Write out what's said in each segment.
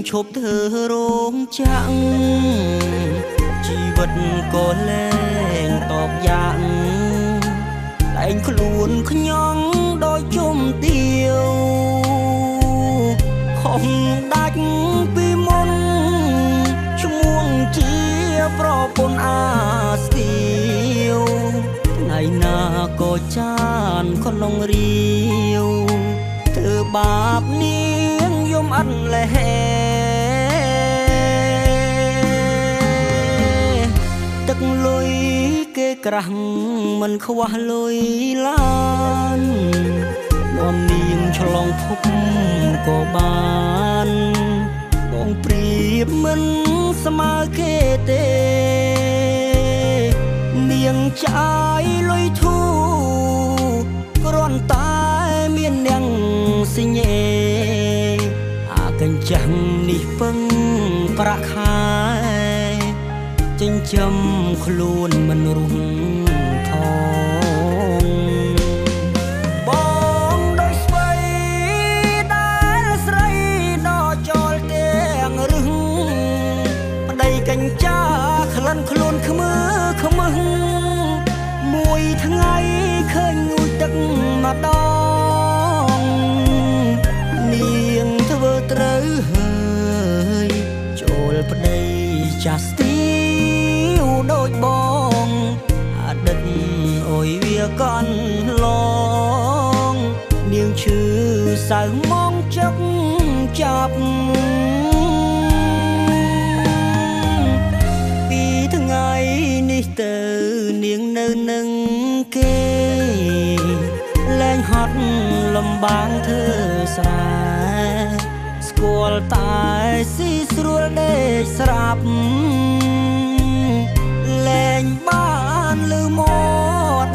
ឈប់ធ្វើរោងចាំងជីវិតក៏លែងតបយ៉ាងតែងខ្លួនខ្ញងដោយជុំទាវខំដាច់ពីមុនឈ្មោះជាប្រពន្ធអាស្ទាវថ្ងៃណាក៏ចានក្នុងរាវធ្វើបាបនាងយំអត់លែទឹកលុយគេក្រាស់មិនខ្វះលុយឡាននាំនាងឆ្លងភពក៏បានបងព្រៀបមិនស្មើគេទេនាងចាយលុយធូគ្រាន់តែមាននាងសិញេអាកញ្ចាំងនេះពឹងប្រាក់ខែចិញ្ចឹមខ្លួនមិនរុងថងបងដោយស្បីដែលស្រីដល់ចូលទាំងរឹងប្តីកញ្ចាក្លិនខ្លួនខ្មើខ្មឹងមួយថ្ងៃឃើញងូតទឹកម្ដងនាងធ្វើត្រូវហើយចូលប្តីចាស់ស្ទីដូចបងអតីតអុយវាកន់ឡងនាងឈឺសៅមកចុកចាប់ពីថ្ងៃនេះទៅនាងនៅនឹងគេលែងហត់លំបាងធ្វើស្រែស្គាល់តែស៊ីស្រួលដេកស្រាប់លែងបានលឺមាត់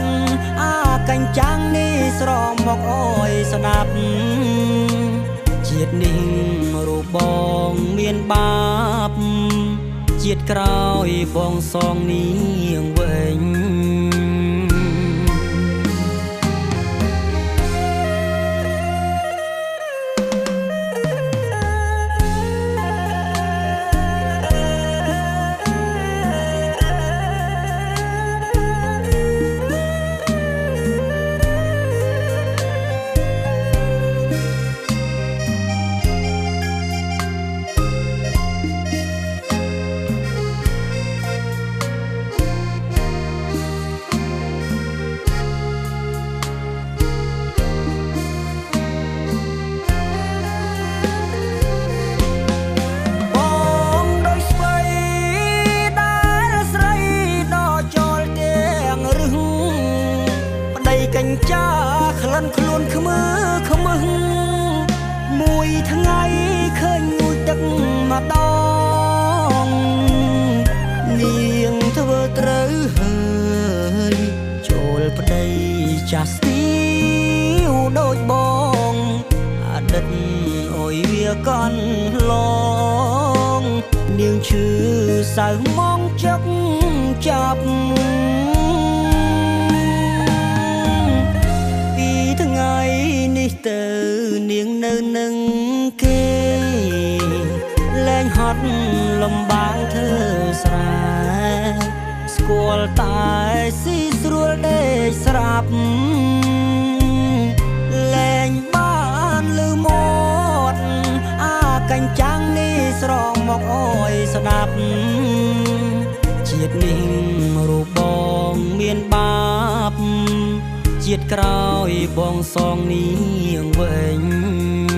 អាកញ្ចាំងនេះស្រមកអើយស្ដាប់ជាតិនេះរូបបងមានបាបជាតិក្រោយបងសងនាងវិញកញ្ចាក្លិនខ្លួនខ្មើខ្មឹងមួយថ្ងៃឃើញងូតទឹកម្ដងនាងធ្វើត្រូវហើយចូលប្តីចាស់ស្ទីវដូចបងអតីតអុយវាកន់ឡងនាងឈឺសៅមកចុកចាប់ថ្ងៃនេះទៅនាងនៅនឹងគេលែងហត់លំបាងធ្វើស្រែស្គាល់តែស៊ីស្រួលដេកស្រាប់លែងបានលឺមាត់អាកញ្ចាំងនេះស្រមកអើយស្ដាប់ជាតិនេះរូបបងមានបាបជាតិក្រោយបងសងនាងវិញ